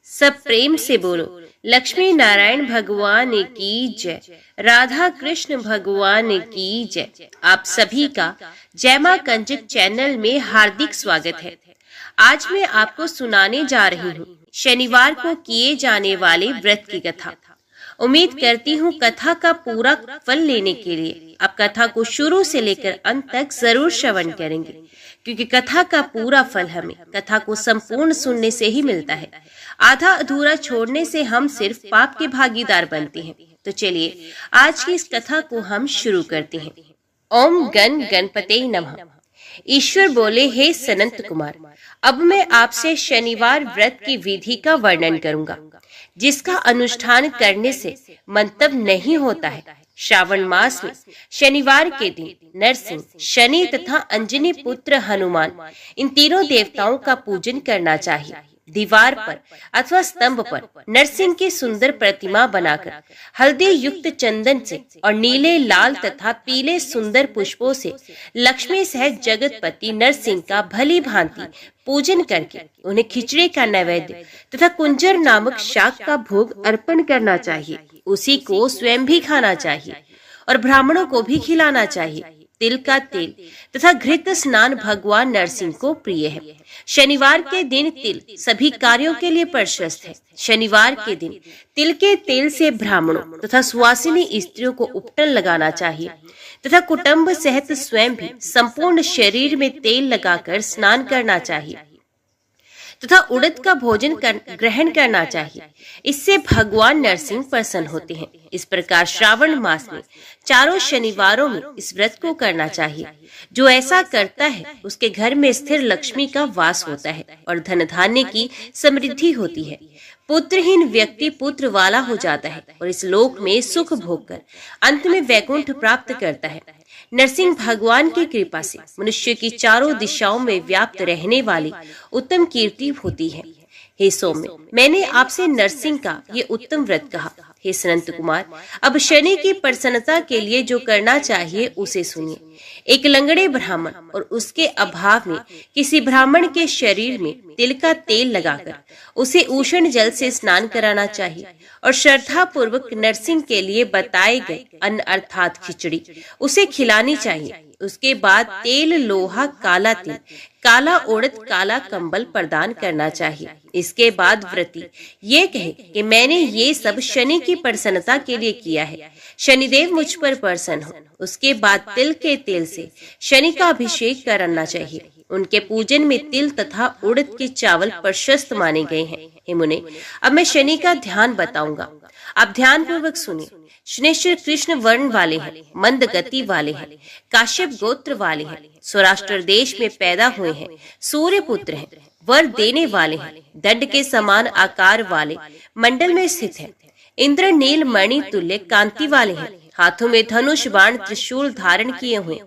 सब प्रेम से बोलो लक्ष्मी नारायण भगवान की जय, राधा कृष्ण भगवान की जय। आप सभी का जय मां कंजक चैनल में हार्दिक स्वागत है। आज मैं आपको सुनाने जा रही हूँ शनिवार को किए जाने वाले व्रत की कथा। उम्मीद करती हूँ कथा का पूरा फल लेने के लिए आप कथा को शुरू से लेकर अंत तक जरूर श्रवण करेंगे, क्योंकि कथा का पूरा फल हमें कथा को संपूर्ण सुनने से ही मिलता है। आधा अधूरा छोड़ने से हम सिर्फ पाप के भागीदार बनते हैं। तो चलिए आज की इस कथा को हम शुरू करते हैं। ओम गण गणपते नमः। ईश्वर बोले, हे सनंत कुमार, अब मैं आपसे शनिवार व्रत की विधि का वर्णन करूंगा, जिसका अनुष्ठान करने से मंतव्य नहीं होता है। श्रावण मास में शनिवार के दिन नरसिंह, शनि तथा अंजनी पुत्र हनुमान, इन तीनों देवताओं का पूजन करना चाहिए। दीवार पर अथवा स्तंभ पर नरसिंह की सुंदर प्रतिमा बनाकर हल्दी युक्त चंदन से और नीले, लाल तथा पीले सुंदर पुष्पों से लक्ष्मी सहित जगतपति नरसिंह का भली भांति पूजन करके उन्हें खिचड़ी का नैवेद्य तथा कुंजर नामक शाक का भोग अर्पण करना चाहिए। उसी को स्वयं भी खाना चाहिए और ब्राह्मणों को भी खिलाना चाहिए। तिल का तेल तथा घृत स्नान भगवान नरसिंह को प्रिय है। शनिवार के दिन तिल सभी कार्यों के लिए प्रशस्त है। शनिवार के दिन तिल के तेल से ब्राह्मणों तथा सुवासिनी स्त्रियों को उपटन लगाना चाहिए तथा कुटुंब सहित स्वयं भी संपूर्ण शरीर में तेल लगाकर स्नान करना चाहिए तथा उड़द का भोजन ग्रहण करना चाहिए। इससे भगवान नरसिंह प्रसन्न होते हैं। इस प्रकार श्रावण मास में चारों शनिवारों में इस व्रत को करना चाहिए। जो ऐसा करता है उसके घर में स्थिर लक्ष्मी का वास होता है और धन धान्य की समृद्धि होती है। पुत्रहीन व्यक्ति पुत्र वाला हो जाता है और इस लोक में सुख भोगकर अंत में वैकुंठ प्राप्त करता है। नरसिंह भगवान की कृपा से मनुष्य की चारों दिशाओं में व्याप्त रहने वाली उत्तम कीर्ति होती है। हे सौम्य, मैंने आपसे नरसिंह का ये उत्तम व्रत कहा। हे सनंत कुमार, अब शनि की प्रसन्नता के लिए जो करना चाहिए उसे सुनिए। एक लंगड़े ब्राह्मण और उसके अभाव में किसी ब्राह्मण के शरीर में तिल का तेल लगाकर उसे उष्ण जल से स्नान कराना चाहिए और श्रद्धा पूर्वक नरसिंह के लिए बताए गए अन्न अर्थात खिचड़ी उसे खिलानी चाहिए। उसके बाद तेल, लोहा, काला तिल, काला उड़द, काला कंबल प्रदान करना चाहिए। इसके बाद व्रती ये कहे कि मैंने ये सब शनि की प्रसन्नता के लिए किया है, शनिदेव मुझ पर प्रसन्न हो। उसके बाद तिल के तेल से शनि का अभिषेक करना चाहिए। उनके पूजन में तिल तथा उड़द के चावल प्रशस्त माने गए हैं। हे मुने, अब मैं शनि का ध्यान बताऊंगा, आप ध्यान पूर्वक सुनिए। शनिश्चर कृष्ण वर्ण वाले हैं, मंद गति वाले हैं, काश्यप गोत्र वाले हैं, सौराष्ट्र देश में पैदा हुए हैं, सूर्य पुत्र हैं, वर देने वाले हैं, दंड के समान आकार वाले मंडल में स्थित हैं, इंद्र नील मणि तुल्य कांति वाले हैं, हाथों में धनुष बाण त्रिशूल धारण किए हुए,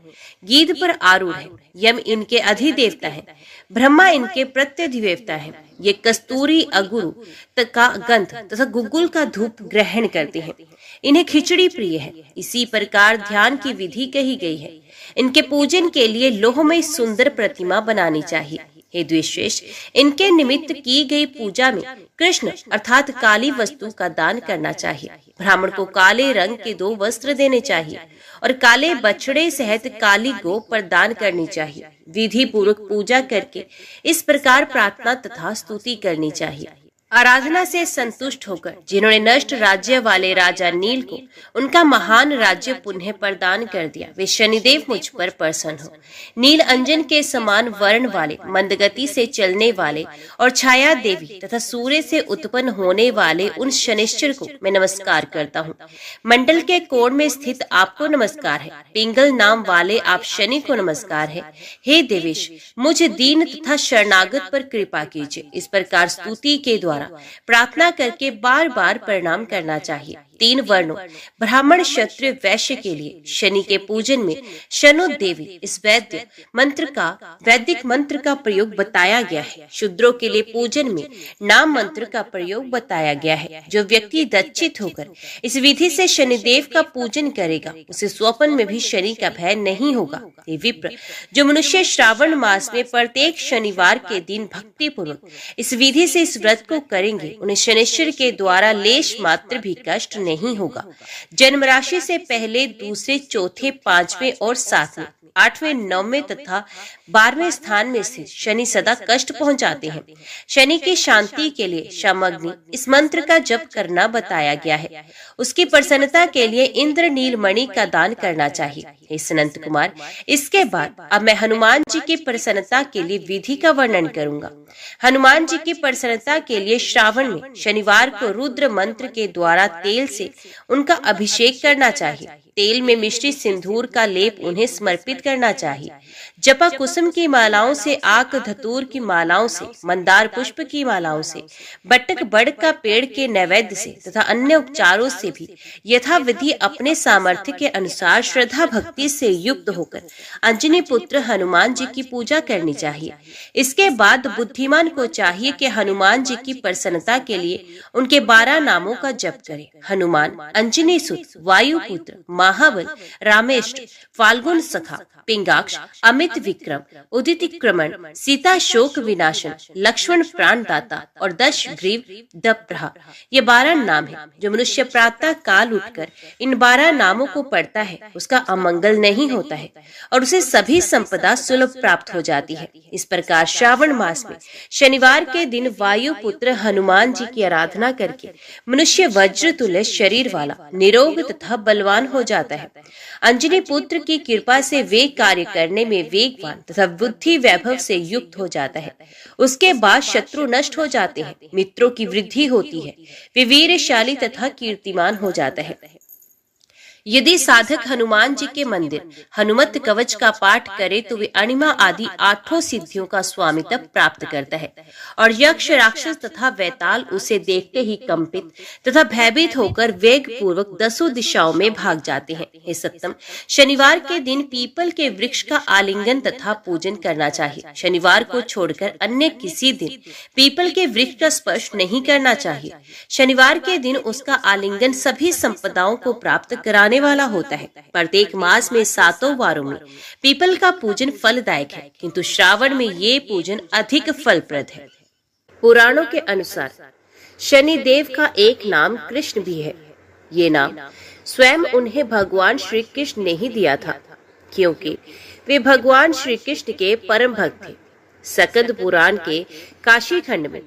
गीध पर आरूढ़ है, यम इनके अधिदेवता है, ब्रह्मा इनके प्रत्यधिदेवता है। ये कस्तूरी, अगुरु का गंध तथा गुग्गुल का धूप ग्रहण करते हैं। इन्हें खिचड़ी प्रिय है। इसी प्रकार ध्यान की विधि कही गई है। इनके पूजन के लिए लोह में सुंदर प्रतिमा बनानी चाहिए। हे द्विश्रेष्ठ, इनके निमित्त की गई पूजा में कृष्ण अर्थात काली वस्तु का दान करना चाहिए। ब्राह्मण को काले रंग के 2 वस्त्र देने चाहिए और काले बछड़े सहित काली गो प्रदान करनी चाहिए। विधि पूर्वक पूजा करके इस प्रकार प्रार्थना तथा स्तुति करनी चाहिए। आराधना से संतुष्ट होकर जिन्होंने नष्ट राज्य वाले राजा नील को उनका महान राज्य पुनः प्रदान कर दिया, वे शनिदेव मुझ पर प्रसन्न हो। नील अंजन के समान वर्ण वाले, मंदगति से चलने वाले और छाया देवी तथा सूर्य से उत्पन्न होने वाले उन शनिश्चर को मैं नमस्कार करता हूँ। मंडल के कोण में स्थित आपको नमस्कार है। पिंगल नाम वाले आप शनि को नमस्कार है। हे देवेश, मुझ दीन तथा शरणागत पर कृपा कीजिए। इस प्रकार स्तुति के द्वारा प्रार्थना करके बार बार प्रणाम करना चाहिए। 3 वर्णों ब्राह्मण, क्षत्रिय, वैश्य के लिए शनि के पूजन में शनोदेवी इस वैदिक मंत्र का प्रयोग बताया गया है। शूद्रों के लिए पूजन में नाम मंत्र का प्रयोग बताया गया है। जो व्यक्ति दक्षित होकर इस विधि से शनिदेव का पूजन करेगा उसे स्वप्न में भी शनि का भय नहीं होगा। हे विप्र, जो मनुष्य श्रावण मास में प्रत्येक शनिवार के दिन भक्ति पूर्वक इस विधि से इस व्रत को करेंगे उन्हें शनिश्चर के द्वारा लेश मात्र भी कष्ट नहीं होगा। जन्म राशि से पहले, दूसरे, चौथे, पांचवें और सातवें, 8वें, 9वें तथा 12वें स्थान में से शनि सदा कष्ट पहुंचाते हैं। शनि की शांति के लिए शामग्नि इस मंत्र का जप करना बताया गया है। उसकी प्रसन्नता के लिए इंद्र नील मणि का दान करना चाहिए। हे सनंत कुमार, इसके बाद अब मैं हनुमान जी की प्रसन्नता के लिए विधि का वर्णन करूंगा। हनुमान जी की प्रसन्नता के लिए श्रावण में शनिवार को रुद्र मंत्र के द्वारा तेल से उनका अभिषेक करना चाहिए। तेल में मिश्रित सिंदूर का लेप उन्हें समर्पित करना चाहिए। जपा कुसुम की मालाओं से, आक धतूर की मालाओं से, मंदार पुष्प की मालाओं से, बटक बड़ का पेड़ के नैवेद्य से तथा अन्य उपचारों से भी यथाविधि अपने सामर्थ्य के अनुसार श्रद्धा भक्ति से युक्त होकर अंजनी पुत्र हनुमान जी की पूजा करनी चाहिए। इसके बाद बुद्धिमान को चाहिए कि हनुमान जी की प्रसन्नता के लिए उनके 12 नामों का जप करे। हनुमान, अंजनी सुत, वायुपुत्र, महाबल, रामेष्ट, फाल्गुन सखा, पिंगाक्ष, अमित विक्रम, उदित क्रमण, सीता शोक विनाशन, लक्ष्मण प्राण दाता और दश ग्रीव दप्रहा। ये 12 नाम है। जो मनुष्य प्रातः काल उठकर इन 12 नामों को पढ़ता है उसका अमंगल नहीं होता है और उसे सभी संपदा सुलभ प्राप्त हो जाती है। इस प्रकार श्रावण मास में शनिवार के दिन वायु पुत्र हनुमान जी की आराधना करके मनुष्य वज्र तुल्य शरीर वाला, निरोग तथा बलवान हो जाता है। अंजनी पुत्र की कृपा से वे कार्य करने में वेगवान तथा बुद्धि वैभव से युक्त हो जाता है। उसके बाद शत्रु नष्ट हो जाते हैं, मित्रों की वृद्धि होती है, वे वीरशाली तथा कीर्तिमान हो जाता है। यदि साधक हनुमान जी के मंदिर हनुमत कवच का पाठ करे तो वे अणिमा आदि 8 सिद्धियों का स्वामित्व प्राप्त करता है और यक्ष, राक्षस तथा वैताल उसे देखते ही कंपित तथा भयभीत होकर वेग पूर्वक 10 दिशाओं में भाग जाते हैं। हे सत्तम, शनिवार के दिन पीपल के वृक्ष का आलिंगन तथा पूजन करना चाहिए। शनिवार को छोड़कर अन्य किसी दिन पीपल के वृक्ष का स्पर्श नहीं करना चाहिए। शनिवार के दिन उसका आलिंगन सभी संपदाओं को प्राप्त कराने वाला होता है। प्रत्येक मास में 7 वारों में पीपल का पूजन फलदायक है, किंतु श्रावण में ये पूजन अधिक फलप्रद है। पुराणों के अनुसार शनि देव का एक नाम कृष्ण भी है। ये नाम स्वयं उन्हें भगवान श्री कृष्ण ने ही दिया था, क्योंकि वे भगवान श्री कृष्ण के परम भक्त थे। सकंद पुराण के काशी खंड में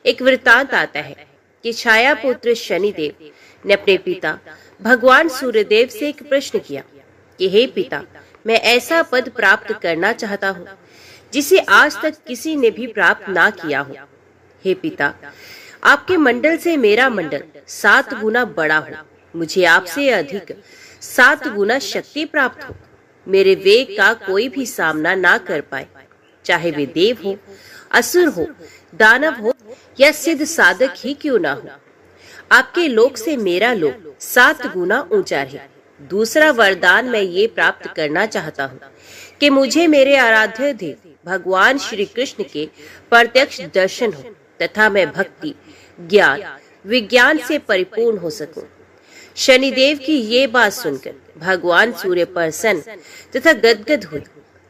एक वृतांत आता है कि छाया पुत्र शनिदेव ने अपने पिता भगवान सूर्यदेव से एक प्रश्न किया कि हे पिता, मैं ऐसा पद प्राप्त करना चाहता हूँ जिसे आज तक किसी ने भी प्राप्त ना किया हो। हे पिता, आपके मंडल से मेरा मंडल 7 गुना बड़ा हो, मुझे आपसे अधिक 7 गुना शक्ति प्राप्त हो, मेरे वेग का कोई भी सामना ना कर पाए, चाहे वे देव हो, असुर हो, दानव हो या सिद्ध साधक ही क्यों ना हो। आपके लोक से मेरा लोक 7 गुना ऊंचा है। दूसरा वरदान मैं ये प्राप्त करना चाहता हूँ कि मुझे मेरे आराध्य देव भगवान श्री कृष्ण के प्रत्यक्ष दर्शन हो तथा मैं भक्ति, ज्ञान, विज्ञान से परिपूर्ण हो सकूं। शनिदेव की ये बात सुनकर भगवान सूर्य प्रसन्न तथा गदगद हुए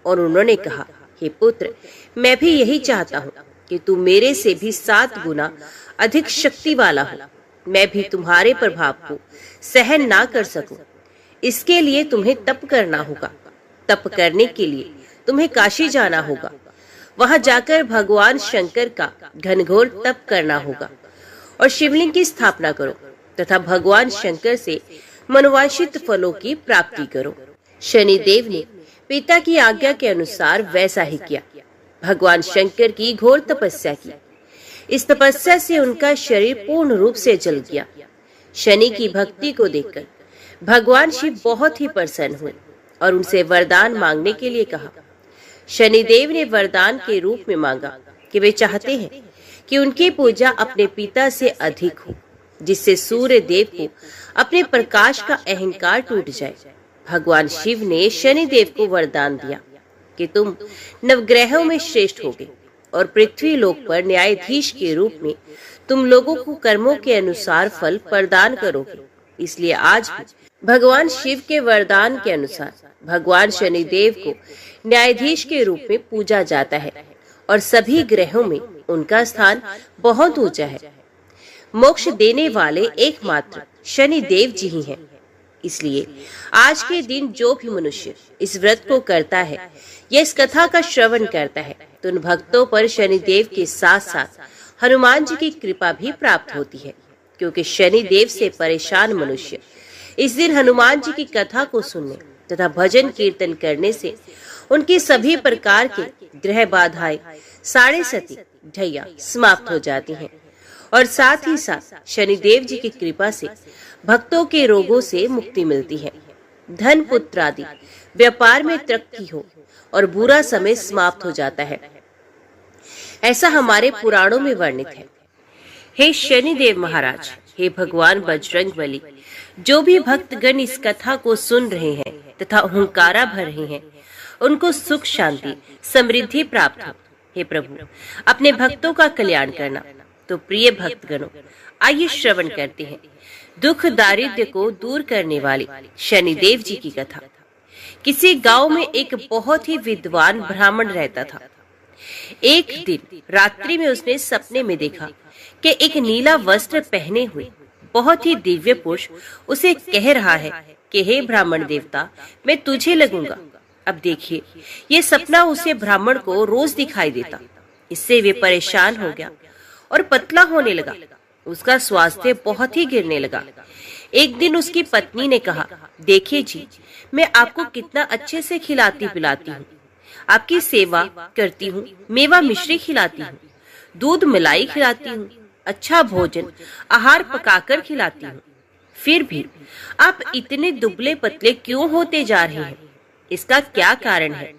और उन्होंने कहा, हे पुत्र, मैं भी यही चाहता हूँ कि तू मेरे से भी 7 गुना अधिक शक्ति वाला हो। मैं भी तुम्हारे प्रभाव को सहन ना कर सकूं। इसके लिए तुम्हें तप करना होगा। तप करने के लिए तुम्हें काशी जाना होगा। वहां जाकर भगवान शंकर का घनघोर तप करना होगा और शिवलिंग की स्थापना करो तथा भगवान शंकर से मनोवांछित फलों की प्राप्ति करो। शनिदेव ने पिता की आज्ञा के अनुसार वैसा ही किया। भगवान शंकर की घोर तपस्या की। इस तपस्या से उनका शरीर पूर्ण रूप से जल गया। शनि की भक्ति को देखकर भगवान शिव बहुत ही प्रसन्न हुए और उनसे वरदान मांगने के लिए कहा। शनिदेव ने वरदान के रूप में मांगा कि वे चाहते हैं कि उनकी पूजा अपने पिता से अधिक हो, जिससे सूर्य देव को अपने प्रकाश का अहंकार टूट जाए। भगवान शिव ने शनिदेव को वरदान दिया कि तुम नवग्रहों में श्रेष्ठ होगे और पृथ्वी लोक पर न्यायाधीश के रूप में तुम लोगों को कर्मों के अनुसार फल प्रदान करोगे। इसलिए आज भी भगवान शिव के वरदान के अनुसार भगवान शनिदेव को न्यायाधीश के रूप में पूजा जाता है और सभी ग्रहों में उनका स्थान बहुत ऊंचा है। मोक्ष देने वाले एकमात्र शनि देव जी ही हैं। इसलिए आज के दिन जो भी मनुष्य इस व्रत को करता है या इस कथा का श्रवण करता है तो उन भक्तों पर शनि देव के साथ साथ हनुमान जी की कृपा भी प्राप्त होती है, क्योंकि शनि देव से परेशान मनुष्य इस दिन हनुमान जी की कथा को सुनने तथा भजन कीर्तन करने से उनकी सभी प्रकार के ग्रह बाधाएं साढ़े सती ढैया समाप्त हो जाती हैं और साथ ही साथ शनिदेव जी की कृपा से भक्तों के रोगों से मुक्ति मिलती है, धन पुत्र आदि व्यापार में तरक्की हो और बुरा समय समाप्त हो जाता है। ऐसा हमारे पुराणों में वर्णित है। हे शनिदेव महाराज, हे भगवान बजरंगबली, जो भी भक्तगण इस कथा को सुन रहे हैं तथा हुंकारा भर रहे हैं उनको सुख शांति समृद्धि प्राप्त हो। हे प्रभु, अपने भक्तों का कल्याण करना। तो प्रिय भक्तगणों, आइए श्रवण करते हैं दुख दारिद्र्य को दूर करने वाले शनिदेव जी की कथा। किसी गांव में एक बहुत ही विद्वान ब्राह्मण रहता था। एक दिन रात्रि में उसने सपने में देखा कि एक नीला वस्त्र पहने हुए बहुत ही दिव्य पुरुष उसे कह रहा है कि हे ब्राह्मण देवता, मैं तुझे लगूंगा। अब देखिए, ये सपना उसे ब्राह्मण को रोज दिखाई देता। इससे वे परेशान हो गया और पतला होने लगा। उसका स्वास्थ्य बहुत ही गिरने लगा। एक दिन उसकी पत्नी ने कहा, देखिए जी, मैं आपको कितना अच्छे से खिलाती पिलाती हूँ, आपकी सेवा करती हूँ, मेवा मिश्री खिलाती हूँ, दूध मलाई खिलाती हूँ, अच्छा भोजन आहार पकाकर खिलाती हूँ, फिर भी आप इतने दुबले पतले क्यों होते जा रहे हैं? इसका क्या कारण है?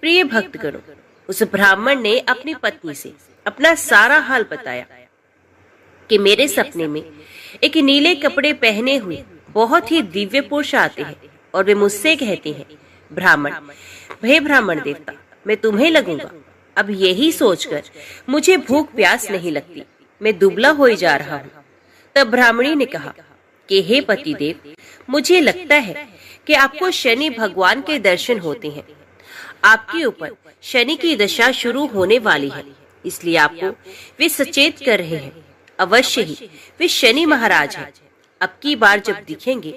प्रिय भक्तगणों, उस ब्राह्मण ने अपनी पत्नी से अपना सारा हाल बताया कि मेरे सपने में एक नीले कपड़े पहने हुए बहुत ही दिव्य पुरुष आते हैं और वे मुझसे कहते हैं, ब्राह्मण, हे ब्राह्मण देवता, मैं तुम्हें लगूंगा। अब यही सोचकर मुझे भूख प्यास नहीं लगती, मैं दुबला हो जा रहा हूँ। तब ब्राह्मणी ने कहा कि हे पतिदेव, मुझे लगता है कि आपको शनि भगवान के दर्शन होते हैं। आपके ऊपर शनि की दशा शुरू होने वाली है, इसलिए आपको वे सचेत कर रहे हैं। अवश्य ही वे शनि महाराज हैं। अब की बार जब दिखेंगे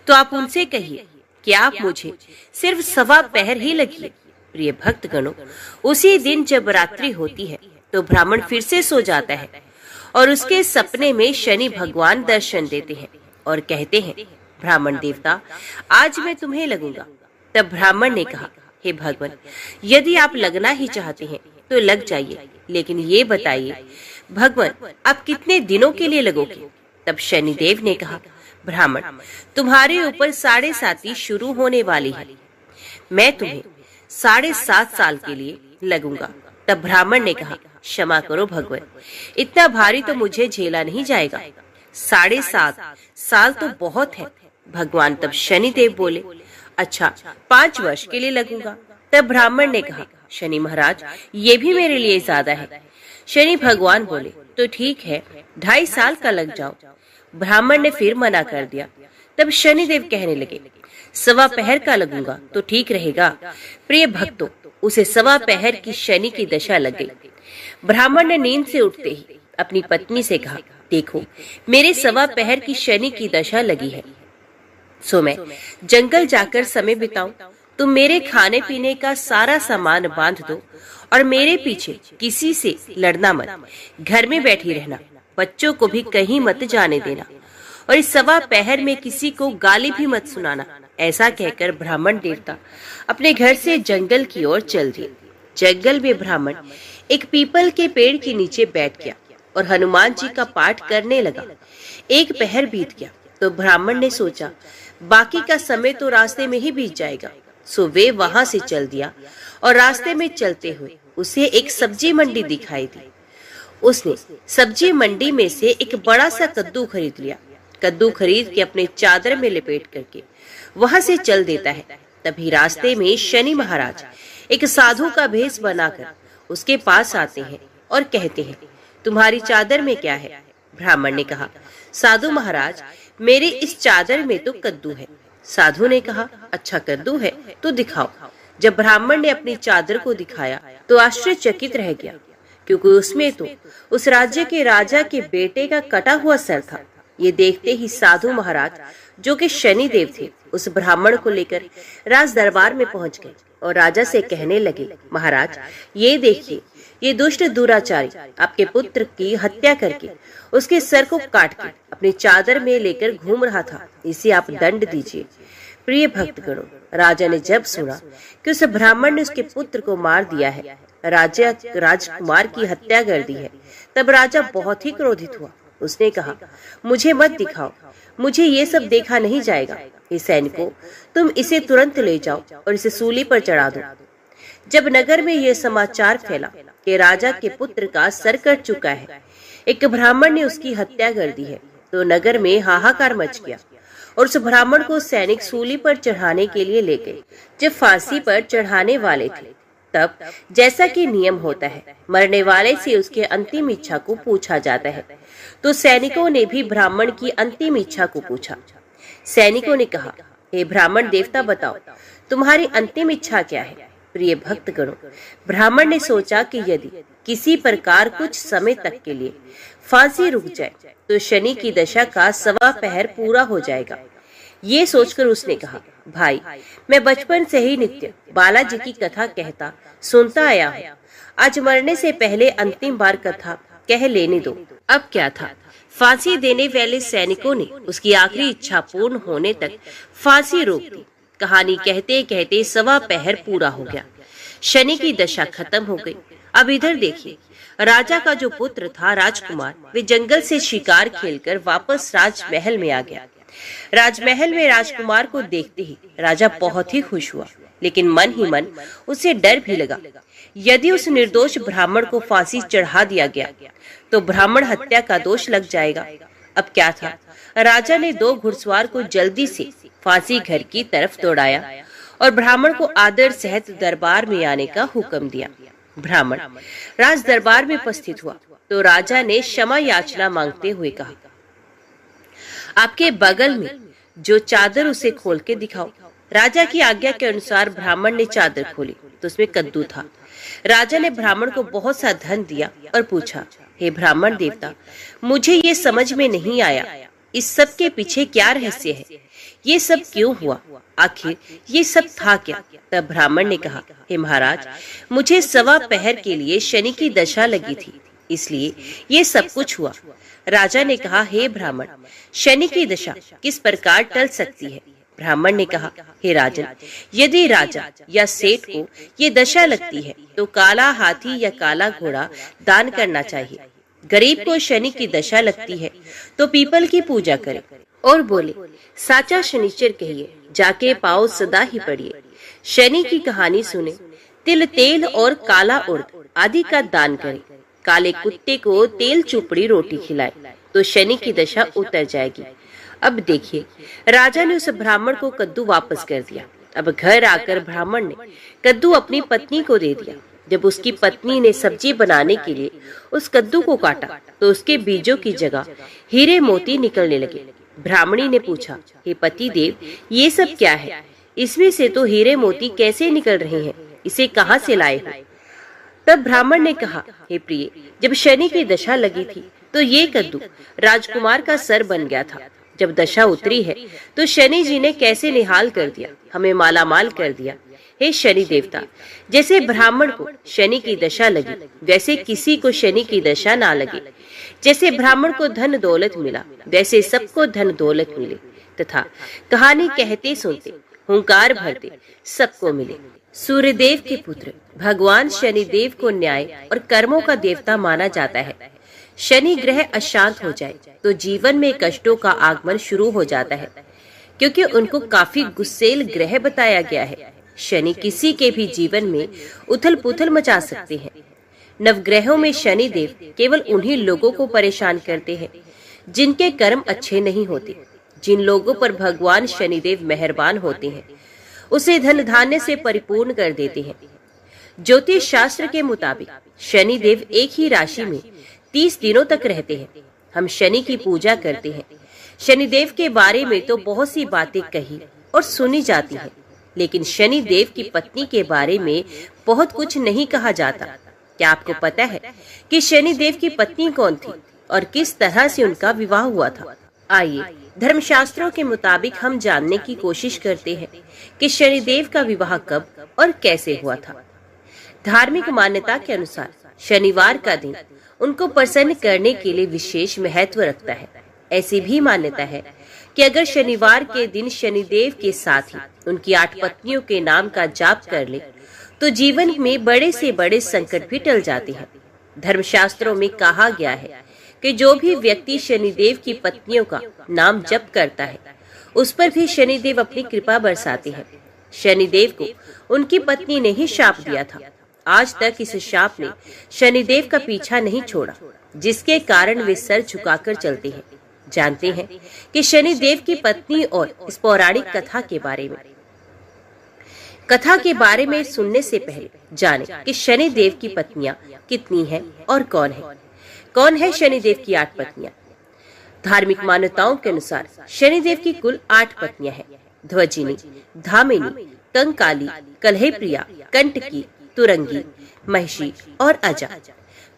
तो आप उनसे कहिए कि आप मुझे सिर्फ 1.25 पहर ही लगिए। प्रिय भक्तगणों, उसी दिन जब रात्रि होती है तो ब्राह्मण फिर से सो जाता है और उसके सपने में शनि भगवान दर्शन देते हैं और कहते हैं, ब्राह्मण देवता, आज मैं तुम्हें लगूंगा। तब ब्राह्मण ने कहा, हे भगवान, यदि आप लगना ही चाहते हैं तो लग जाइए, लेकिन ये बताइए भगवान, आप कितने दिनों के लिए लगोगे? तब शनिदेव ने कहा, ब्राह्मण, तुम्हारे ऊपर 7.5 शुरू होने वाली है, मैं तुम्हें 7.5 साल के लिए लगूंगा। तब ब्राह्मण ने कहा, क्षमा करो भगवान, इतना भारी तो मुझे झेला नहीं जाएगा, 7.5 साल तो बहुत है। भगवान तब शनिदेव बोले, अच्छा, 5 वर्ष के लिए लगूंगा। तब ब्राह्मण ने कहा, शनि महाराज, ये भी मेरे लिए ज्यादा है। शनि भगवान बोले, तो ठीक है, 2.5 साल का लग जाओ। ब्राह्मण ने फिर मना कर दिया। तब शनिदेव कहने लगे, 1.25 पहर का लगूंगा तो ठीक रहेगा। प्रिय भक्तों, उसे 1.25 पहर की शनि की दशा लग गई। ब्राह्मण ने नींद से उठते ही अपनी पत्नी से कहा, देखो, मेरे 1.25 पहर की शनि की दशा लगी है, सो मैं जंगल जाकर समय बिताऊं। तुम मेरे खाने पीने का सारा सामान बांध दो और मेरे पीछे किसी से लड़ना मत, घर में बैठी रहना, बच्चों को भी कहीं मत जाने देना और इस 1.25 पहर में किसी को गाली भी मत सुनाना। ऐसा कहकर ब्राह्मण देवता अपने घर से जंगल की ओर चल दिए। जंगल में ब्राह्मण एक पीपल के पेड़ के नीचे बैठ गया और हनुमान जी का पाठ करने लगा। 1 पहर बीत गया तो ब्राह्मण ने सोचा, बाकी का समय तो रास्ते में ही बीत जाएगा, सो वे वहां से चल दिया और रास्ते में चलते हुए उसे एक सब्जी मंडी दिखाई दी। उसने सब्जी मंडी में से एक बड़ा सा कद्दू खरीद लिया। कद्दू खरीद के अपने चादर में लपेट करके वहां से चल देता है। तभी रास्ते में शनि महाराज एक साधु का भेष बनाकर उसके पास आते हैं और कहते हैं, तुम्हारी चादर में क्या है? ब्राह्मण ने कहा, साधु महाराज, मेरे इस चादर में तो कद्दू है। साधु ने कहा, अच्छा कद्दू है तो दिखाओ। जब ब्राह्मण ने अपनी चादर को दिखाया तो आश्चर्यचकित रह गया, क्योंकि उसमें तो उस राज्य के राजा के बेटे का कटा हुआ सर था। ये देखते ही साधु महाराज, जो कि शनिदेव थे, उस ब्राह्मण को लेकर राज दरबार में पहुंच गए और राजा से कहने लगे, महाराज, ये देखिए, ये दुष्ट दुराचारी आपके पुत्र की हत्या करके उसके सर को काट के अपनी चादर में लेकर घूम रहा था, इसे आप दंड दीजिए। प्रिय भक्तगणों, राजा ने जब सुना कि उस ब्राह्मण ने उसके पुत्र को मार दिया है, राजकुमार की हत्या कर दी है, तब राजा बहुत ही क्रोधित हुआ। उसने कहा, मुझे मत दिखाओ, मुझे ये सब देखा नहीं जाएगा। ये सैनिकों, तुम इसे तुरंत ले जाओ और इसे सूली पर चढ़ा दो। जब नगर में यह समाचार फैला कि राजा के पुत्र का सर कट चुका है, एक ब्राह्मण ने उसकी हत्या कर दी है, तो नगर में हाहाकार मच गया और उस ब्राह्मण को सैनिक सूली पर चढ़ाने के लिए ले गए। जब फांसी पर चढ़ाने वाले थे, तब जैसा कि नियम होता है, मरने वाले से उसके अंतिम इच्छा को पूछा जाता है, तो सैनिकों ने भी ब्राह्मण की अंतिम इच्छा को पूछा। सैनिकों ने कहा, हे ब्राह्मण देवता, बताओ तुम्हारी अंतिम इच्छा क्या है। प्रिय भक्तगणों, ब्राह्मण ने सोचा कि यदि किसी प्रकार कुछ समय तक के लिए फांसी रुक जाए तो शनि की दशा का 1.25 पहर पूरा हो जाएगा। ये सोचकर उसने कहा, भाई, मैं बचपन से ही नित्य बालाजी की कथा कहता सुनता आया हूँ, आज मरने से पहले अंतिम बार कथा कह लेने दो। अब क्या था, फांसी देने वाले सैनिकों ने उसकी आखिरी इच्छा पूर्ण होने तक फांसी रोक दी। कहानी कहते कहते 1.25 पहर पूरा हो गया, शनि की दशा खत्म हो गई। अब इधर देखिए, राजा का जो पुत्र था राजकुमार, वे जंगल से शिकार खेलकर वापस राजमहल में आ गया। राजमहल में राजकुमार को देखते ही राजा बहुत ही खुश हुआ, लेकिन मन ही मन उसे डर भी लगा। यदि उस निर्दोष ब्राह्मण को फांसी चढ़ा दिया गया तो ब्राह्मण हत्या का दोष लग जाएगा। अब क्या था, राजा ने 2 घुड़सवार को जल्दी से फांसी घर की तरफ दौड़ाया और ब्राह्मण को आदर सहित दरबार में आने का हुक्म दिया। ब्राह्मण राज दरबार में उपस्थित हुआ तो राजा ने क्षमा याचना मांगते हुए कहा, आपके बगल में जो चादर उसे खोल के दिखाओ। राजा की आज्ञा के अनुसार ब्राह्मण ने चादर खोली तो उसमें कद्दू था। राजा ने ब्राह्मण को बहुत सा धन दिया और पूछा, हे ब्राह्मण देवता, मुझे ये समझ में नहीं आया, इस सब के पीछे क्या रहस्य है, ये सब क्यों हुआ, आखिर ये सब था क्या। तब ब्राह्मण ने कहा, हे महाराज, मुझे 1.25 पहर के लिए शनि की दशा लगी थी, इसलिए ये सब कुछ हुआ। राजा ने कहा, हे ब्राह्मण, शनि की दशा किस प्रकार टल सकती है। ब्राह्मण ने कहा, हे राजन, यदि राजा या सेठ को ये दशा लगती है तो काला हाथी या काला घोड़ा दान करना चाहिए। गरीब को शनि की दशा लगती है तो पीपल की पूजा करे और बोले, साचा शनिचर कहिए, जाके पाओ सदा ही पढ़िए। शनि की कहानी सुने, तिल तेल और काला उर्द आदि का दान करे, काले कुत्ते को तेल चुपड़ी रोटी खिलाए तो शनि की दशा उतर जाएगी। अब देखिए, राजा ने उस ब्राह्मण को कद्दू वापस कर दिया। अब घर आकर ब्राह्मण ने कद्दू अपनी पत्नी को दे दिया। जब उसकी पत्नी ने सब्जी बनाने के लिए उस कद्दू को काटा तो उसके बीजों की जगह हीरे मोती निकलने लगे। ब्राह्मणी ने पूछा, हे पति देव, ये सब क्या है, इसमें से तो हीरे मोती कैसे निकल रहे हैं, इसे कहाँ से लाए हो। तब ब्राह्मण ने कहा, हे प्रिय, जब शनि की दशा लगी थी तो ये कद्दू राजकुमार का सर बन गया था। जब दशा उतरी है तो शनि जी ने कैसे निहाल कर दिया, हमें मालामाल कर दिया। हे शनि देवता, जैसे ब्राह्मण को शनि की दशा लगी, वैसे किसी को शनि की दशा ना लगे। जैसे ब्राह्मण को धन दौलत मिला, वैसे सबको धन दौलत मिले, तथा कहानी कहते सुनते हुंकार भरते सबको मिले। सूर्यदेव के पुत्र भगवान शनिदेव को न्याय और कर्मों का देवता माना जाता है। शनि ग्रह अशांत हो जाए तो जीवन में कष्टों का आगमन शुरू हो जाता है, क्योंकि उनको काफी गुस्सेल ग्रह बताया गया है। शनि किसी के भी जीवन में उथल पुथल मचा सकते हैं। नवग्रहों में शनि देव केवल उन्हीं लोगों को परेशान करते हैं जिनके कर्म अच्छे नहीं होते। जिन लोगों पर भगवान शनिदेव मेहरबान होते हैं, उसे धन धान्य से परिपूर्ण कर देते हैं। ज्योतिष शास्त्र के मुताबिक शनिदेव एक ही राशि में 30 दिनों तक रहते हैं। हम शनि की पूजा करते हैं। शनिदेव के बारे में तो बहुत सी बातें कही और सुनी जाती हैं, लेकिन शनिदेव की पत्नी के बारे में बहुत कुछ नहीं कहा जाता। क्या आपको पता है कि शनिदेव की पत्नी कौन थी और किस तरह से उनका विवाह हुआ था? आइए धर्मशास्त्रों के मुताबिक हम जानने की कोशिश करते हैं कि शनिदेव का विवाह कब और कैसे हुआ था। धार्मिक मान्यता के अनुसार शनिवार का दिन उनको प्रसन्न करने के लिए विशेष महत्व रखता है। ऐसी भी मान्यता है कि अगर शनिवार के दिन शनिदेव के साथ ही उनकी 8 पत्नियों के नाम का जाप कर ले तो जीवन में बड़े से बड़े संकट भी टल जाते हैं। धर्मशास्त्रों में कहा गया है कि जो भी व्यक्ति शनिदेव की पत्नियों का नाम जप करता है उस पर भी शनिदेव अपनी कृपा बरसाते हैं। शनिदेव को उनकी पत्नी ने ही शाप दिया था। आज तक इस शाप ने शनिदेव का पीछा नहीं छोड़ा, जिसके कारण वे सर झुकाकर चलते हैं। जानते हैं कि शनिदेव की पत्नी और इस पौराणिक कथा के बारे में सुनने से पहले जाने कि शनिदेव की पत्नियां कितनी हैं और कौन है शनिदेव की 8 पत्नियां। धार्मिक मान्यताओं के अनुसार शनिदेव की कुल 8 पत्नियां हैं। ध्वजिनी, धामिनी, कंकाली, कलहप्रिया, कंटकी, तुरंगी, महिषी और अजा।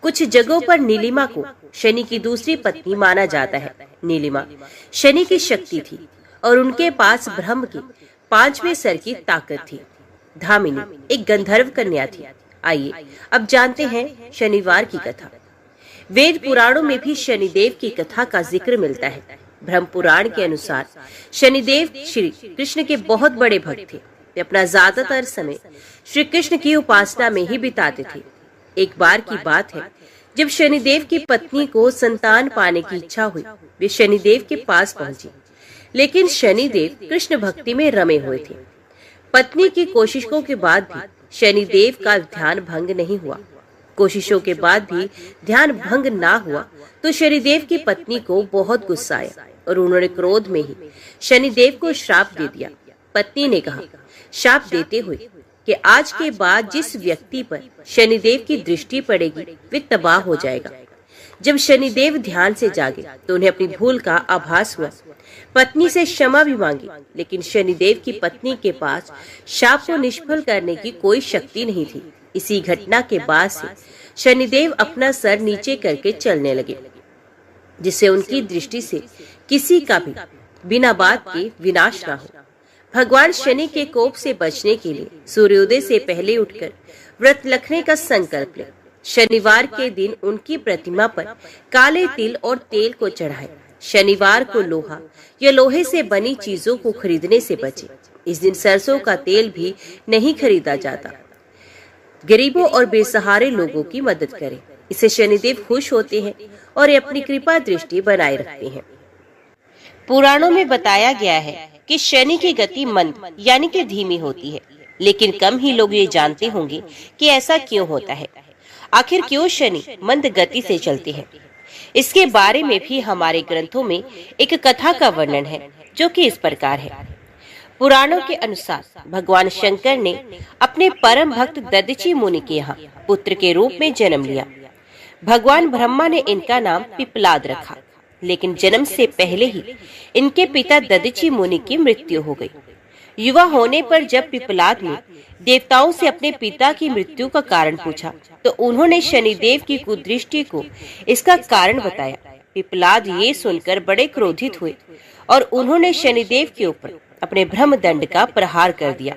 कुछ जगहों पर नीलिमा को शनि की दूसरी पत्नी माना जाता है। नीलिमा शनि की शक्ति थी और उनके पास ब्रह्म की 5वें सर की ताकत थी। धामिनी एक गंधर्व कन्या थी। आइए अब जानते हैं शनिवार की कथा। वेद पुराणों में भी शनिदेव की कथा का जिक्र मिलता है। ब्रह्म पुराण के अनुसार शनिदेव श्री कृष्ण के बहुत बड़े भक्त थे। वे अपना ज्यादातर समय श्री कृष्ण की उपासना में ही बिताते थे। एक बार की बात है जब शनिदेव की पत्नी को संतान पाने की इच्छा हुई। वे शनिदेव के पास पहुंची, लेकिन शनिदेव कृष्ण भक्ति में रमे हुए थे। पत्नी की कोशिशों के बाद भी शनिदेव का ध्यान भंग नहीं हुआ। कोशिशों के बाद भी ध्यान भंग ना हुआ तो शनिदेव की पत्नी को बहुत गुस्सा आया और उन्होंने क्रोध में ही शनिदेव को श्राप दे दिया। पत्नी ने कहा श्राप देते हुए कि आज के बाद जिस व्यक्ति पर शनिदेव की दृष्टि पड़ेगी वे तबाह हो जाएगा। जब शनिदेव ध्यान से जागे तो उन्हें अपनी भूल का आभास हुआ। पत्नी से क्षमा भी मांगी, लेकिन शनिदेव की पत्नी के पास शाप को निष्फल करने की कोई शक्ति नहीं थी। इसी घटना के बाद से शनिदेव अपना सर नीचे करके चलने लगे, जिससे उनकी दृष्टि से किसी का भी बिना बात के विनाश ना हो। भगवान शनि के कोप से बचने के लिए सूर्योदय से पहले उठकर व्रत रखने का संकल्प ले। शनिवार के दिन उनकी प्रतिमा पर काले तिल और तेल को चढ़ाए। शनिवार को लोहा या लोहे से बनी चीजों को खरीदने से बचे। इस दिन सरसों का तेल भी नहीं खरीदा जाता। गरीबों और बेसहारे लोगों की मदद करें। इससे शनिदेव खुश होते हैं और अपनी कृपा दृष्टि बनाए रखते हैं। पुराणों में बताया गया है कि शनि की गति मंद यानी कि धीमी होती है, लेकिन कम ही लोग ये जानते होंगे कि ऐसा क्यों होता है। आखिर क्यों शनि मंद गति से चलते हैं? इसके बारे में भी हमारे ग्रंथों में एक कथा का वर्णन है, जो कि इस प्रकार है। पुराणों के अनुसार भगवान शंकर ने अपने परम भक्त ददीची मुनि के यहाँ पुत्र के रूप में जन्म लिया। भगवान ब्रह्मा ने इनका नाम पिपलाद रखा, लेकिन जन्म से पहले ही इनके पिता ददीची मुनि की मृत्यु हो गई। युवा होने पर जब पिपलाद ने देवताओं से अपने पिता की मृत्यु का कारण पूछा तो उन्होंने शनिदेव की कुदृष्टि को इसका कारण बताया। पिपलाद ये सुनकर बड़े क्रोधित हुए और उन्होंने शनिदेव के ऊपर अपने ब्रह्मदंड का प्रहार कर दिया।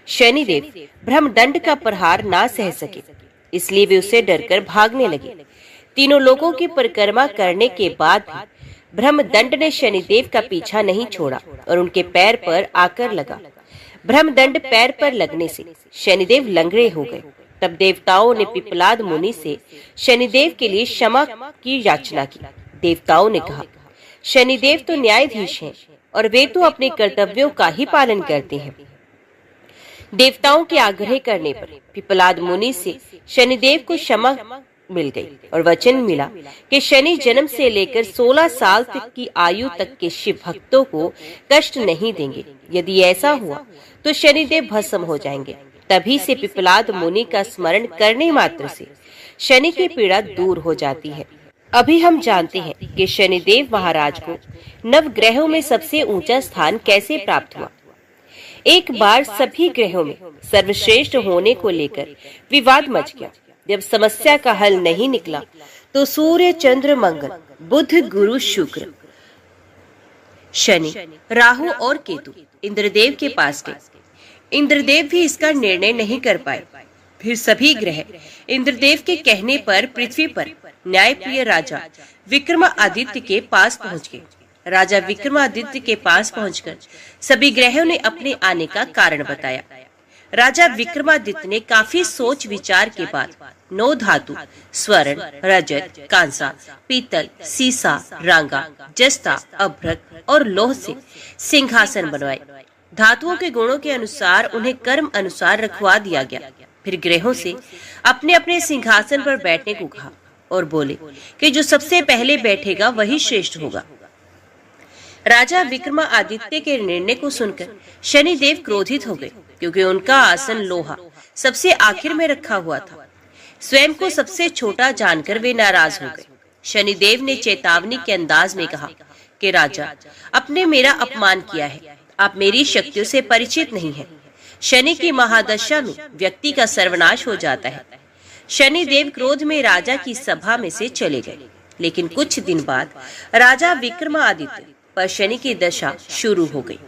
शनिदेव ब्रह्मदंड का प्रहार ना सह सके, इसलिए वे उससे डरकर भागने लगे। तीनों लोगों की परिक्रमा करने के बाद भी ब्रह्मदंड ने शनिदेव का पीछा नहीं छोड़ा और उनके पैर पर आकर लगा। ब्रह्मदंड पैर पर लगने से शनिदेव लंगड़े हो गए। तब देवताओं ने पिपलाद मुनि से शनिदेव के लिए क्षमा की याचना की। देवताओं ने कहा, शनिदेव तो न्यायाधीश हैं और वे तो अपने कर्तव्यों का ही पालन करते हैं। देवताओं के आग्रह करने पर पिपलाद मुनि से शनिदेव को क्षमा मिल गई और वचन मिला कि शनि जन्म से लेकर 16 साल तक की आयु तक के शिव भक्तों को कष्ट नहीं देंगे। यदि ऐसा हुआ तो शनिदेव भस्म हो जाएंगे। तभी से पिपलाद मुनि का स्मरण करने मात्र से शनि की पीड़ा दूर हो जाती है। अभी हम जानते हैं कि शनिदेव महाराज को नवग्रहों में सबसे ऊंचा स्थान कैसे प्राप्त हुआ। एक बार सभी ग्रहों में सर्वश्रेष्ठ होने को लेकर विवाद मच गया। जब समस्या का हल नहीं निकला तो सूर्य, चंद्र, मंगल, बुध, गुरु, शुक्र, शनि, राहु और केतु इंद्रदेव के पास गए। इंद्रदेव भी इसका निर्णय नहीं कर पाए। फिर सभी ग्रह इंद्रदेव के कहने पर पृथ्वी पर न्यायप्रिय राजा विक्रमादित्य के पास पहुंच गए। राजा विक्रमादित्य के पास पहुंचकर सभी ग्रहों ने अपने आने का कारण बताया। राजा विक्रमादित्य ने काफी सोच विचार के बाद 9 धातु स्वर्ण, रजत, कांसा, पीतल, सीसा, रांगा, जस्ता, अभ्रक और लोह से सिंहासन बनवाए। धातुओं के गुणों के अनुसार उन्हें कर्म अनुसार रखवा दिया गया। फिर ग्रहों से अपने अपने सिंहासन पर बैठने को कहा और बोले कि जो सबसे पहले बैठेगा वही श्रेष्ठ होगा। राजा विक्रमादित्य के निर्णय को सुनकर शनिदेव क्रोधित हो गए, क्योंकि उनका आसन लोहा सबसे आखिर में रखा हुआ था। स्वयं को सबसे छोटा जानकर वे नाराज हो गए। शनिदेव ने चेतावनी के अंदाज में कहा कि राजा, आपने मेरा अपमान किया है, आप मेरी शक्तियों से परिचित नहीं हैं। शनि की महादशा में व्यक्ति का सर्वनाश हो जाता है। शनिदेव क्रोध में राजा की सभा में से चले गए। लेकिन कुछ दिन बाद राजा विक्रमादित्य पर शनि की दशा शुरू हो गई।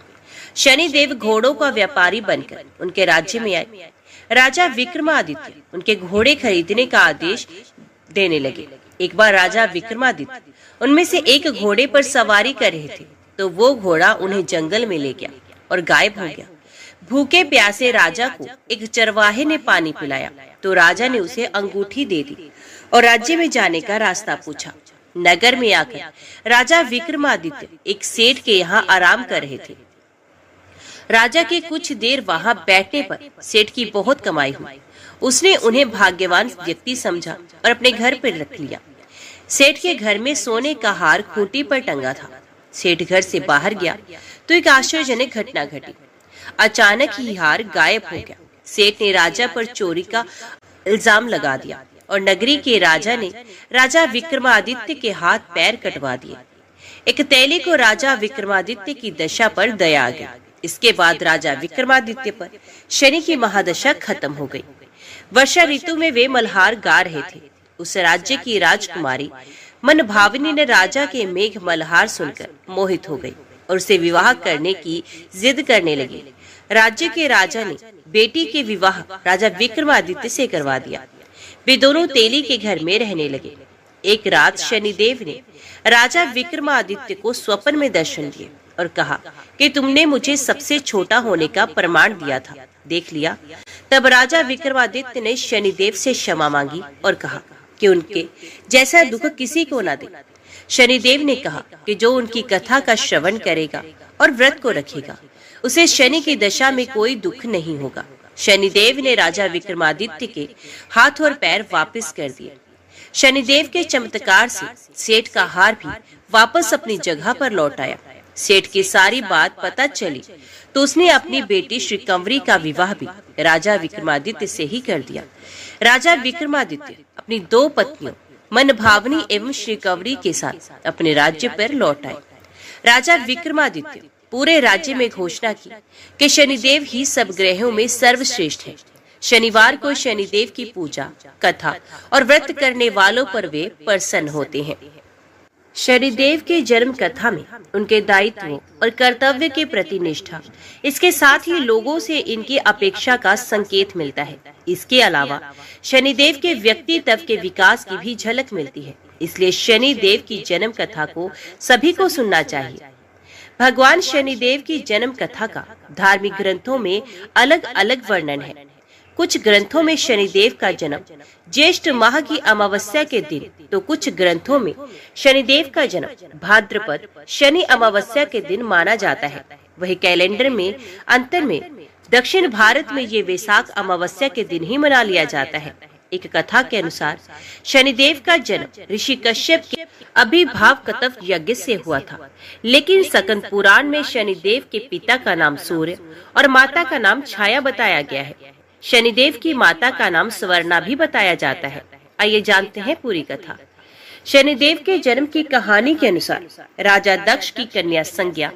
शनिदेव घोड़ों का व्यापारी बनकर उनके राज्य में आए। राजा विक्रमादित्य उनके घोड़े खरीदने का आदेश देने लगे। एक बार राजा विक्रमादित्य उनमें से एक घोड़े पर सवारी कर रहे थे तो वो घोड़ा उन्हें जंगल में ले गया और गायब हो गया। भूखे प्यासे राजा को एक चरवाहे ने पानी पिलाया तो राजा ने उसे अंगूठी दे दी और राज्य में जाने का रास्ता पूछा। नगर में आकर राजा विक्रमादित्य एक सेठ के यहाँ आराम कर रहे थे। राजा के कुछ देर वहाँ बैठने पर सेठ की बहुत कमाई हुई। उसने उन्हें भाग्यवान व्यक्ति समझा और अपने घर पर रख लिया। सेठ के घर में सोने का हार खूंटी पर टंगा था। सेठ घर से बाहर गया तो एक आश्चर्यजनक घटना घटी। अचानक ही हार गायब हो गया। सेठ ने राजा पर चोरी का इल्जाम लगा दिया और नगरी के राजा ने राजा विक्रमादित्य के हाथ पैर कटवा दिए। एक तेली को राजा विक्रमादित्य की दशा पर दया आ गई। इसके बाद राजा विक्रमादित्य पर शनि की महादशा खत्म हो गई। वर्षा ऋतु में वे मल्हार गा रहे थे। उस राज्य की राजकुमारी मनभावनी ने राजा के मेघ मल्हार सुनकर मोहित हो गई और उसे विवाह करने की जिद करने लगी। राज्य के राजा ने बेटी के विवाह राजा विक्रमादित्य से करवा दिया। वे दोनों तेली के घर में रहने लगे। एक रात शनिदेव ने राजा विक्रमादित्य को स्वप्न में दर्शन दिए और कहा कि तुमने मुझे सबसे छोटा होने का प्रमाण दिया था, देख लिया। तब राजा विक्रमादित्य ने शनिदेव से क्षमा मांगी और कहा कि उनके जैसा दुख किसी को न दे। शनिदेव ने कहा कि जो उनकी कथा का श्रवण करेगा और व्रत को रखेगा उसे शनि की दशा में कोई दुख नहीं होगा। शनिदेव ने राजा विक्रमादित्य के हाथ और पैर वापस कर दिए। शनिदेव के चमत्कार से सेठ का हार भी वापस अपनी जगह पर लौट आया। सेठ की सारी बात पता चली तो उसने अपनी बेटी श्रीकंवरी का विवाह भी राजा विक्रमादित्य से ही कर दिया। राजा विक्रमादित्य अपनी 2 पत्नियों मनभावनी एवं श्रीकंवरी के साथ अपने राज्य पर लौट आए। राजा विक्रमादित्य पूरे राज्य में घोषणा की कि शनिदेव ही सब ग्रहों में सर्वश्रेष्ठ है। शनिवार को शनिदेव की पूजा, कथा और व्रत करने वालों पर वे प्रसन्न होते हैं। शनिदेव के जन्म कथा में उनके दायित्वों और कर्तव्य के प्रति निष्ठा, इसके साथ ही लोगों से इनकी अपेक्षा का संकेत मिलता है। इसके अलावा शनिदेव के व्यक्तित्व के विकास की भी झलक मिलती है। इसलिए शनिदेव की जन्म कथा को सभी को सुनना चाहिए। भगवान शनिदेव की जन्म कथा का धार्मिक ग्रंथों में अलग अलग वर्णन है। कुछ ग्रंथों में शनिदेव का जन्म ज्येष्ठ माह की अमावस्या के दिन, तो कुछ ग्रंथों में शनिदेव का जन्म भाद्रपद शनि अमावस्या के दिन माना जाता है। वही कैलेंडर में अंतर में दक्षिण भारत में ये वैशाख अमावस्या के दिन ही मना लिया जाता है। एक कथा के अनुसार शनिदेव का जन्म ऋषि कश्यप के अभिभाव कतव यज्ञ से हुआ था, लेकिन सकन पुराण में शनिदेव के पिता का नाम सूर्य और माता का नाम छाया बताया गया है। शनिदेव की माता का नाम स्वर्णा भी बताया जाता है। आइए जानते हैं पूरी कथा। शनिदेव के जन्म की कहानी के अनुसार राजा दक्ष की कन्या संज्ञा,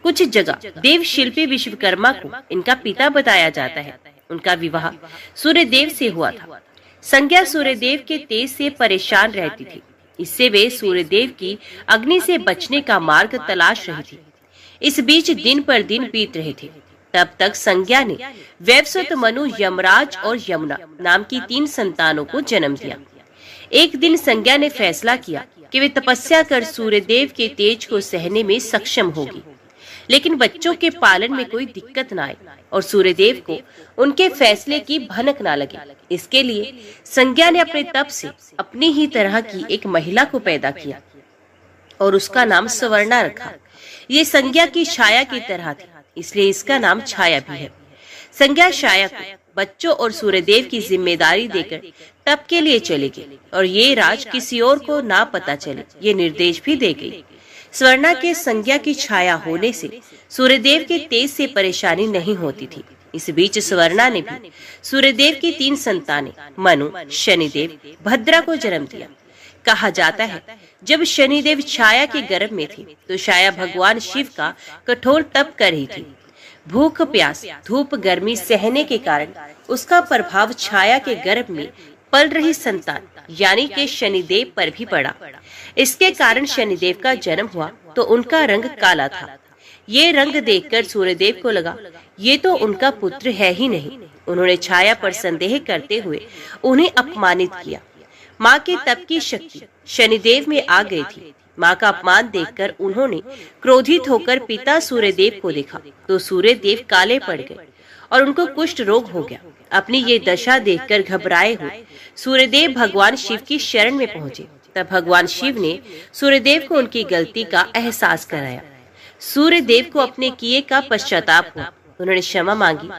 कुछ जगह देव शिल्पी विश्वकर्मा को इनका पिता बताया जाता है। उनका विवाह सूर्य देव से हुआ था। संज्ञा सूर्यदेव के तेज से परेशान रहती थी। इससे वे सूर्यदेव की अग्नि से बचने का मार्ग तलाश रही थी। इस बीच दिन पर दिन बीत रहे थे। तब तक संज्ञा ने वैवस्वत, मनु, यमराज और यमुना नाम की 3 संतानों को जन्म दिया। एक दिन संज्ञा ने फैसला किया कि वे तपस्या कर सूर्यदेव के तेज को सहने में सक्षम होगी, लेकिन बच्चों के पालन में कोई दिक्कत न आए और सूर्यदेव को उनके फैसले की भनक न लगे। इसके लिए संज्ञा ने अपने तप से अपनी ही तरह की एक महिला को पैदा किया और उसका नाम स्वर्णा रखा। ये संज्ञा की छाया की तरह थी, इसलिए इसका नाम छाया भी है। संज्ञा छाया को बच्चों और सूर्यदेव की जिम्मेदारी देकर तप के लिए चली गई और ये राज किसी और को ना पता चले, ये निर्देश भी दे गई। स्वर्णा के संज्ञा की छाया होने से सूर्यदेव के तेज से परेशानी नहीं होती थी। इस बीच स्वर्णा ने भी सूर्यदेव की 3 संतानें मनु, शनिदेव, भद्रा को जन्म दिया। कहा जाता है जब शनिदेव छाया के गर्भ में थे तो छाया भगवान शिव का कठोर तप कर रही थी। भूख, प्यास, धूप, गर्मी सहने के कारण उसका प्रभाव छाया के गर्भ में पल रही संतान यानी कि शनिदेव पर भी पड़ा। इसके कारण शनिदेव का जन्म हुआ तो उनका रंग काला था। ये रंग देखकर सूर्यदेव को लगा ये तो उनका पुत्र है ही नहीं। उन्होंने छाया पर संदेह करते हुए उन्हें अपमानित किया। माँ के तप की शक्ति शनिदेव में आ गई थी। माँ का अपमान देखकर उन्होंने क्रोधित होकर पिता सूर्यदेव को देखा तो सूर्यदेव काले पड़ गए और उनको कुष्ठ रोग हो गया। अपनी ये दशा देखकर घबराए हुए सूर्यदेव भगवान शिव की शरण में पहुंचे। तब भगवान शिव ने सूर्यदेव को उनकी गलती का एहसास कराया। सूर्यदेव को अपने किए का पश्चाताप हुआ। उन्होंने क्षमा मांगी।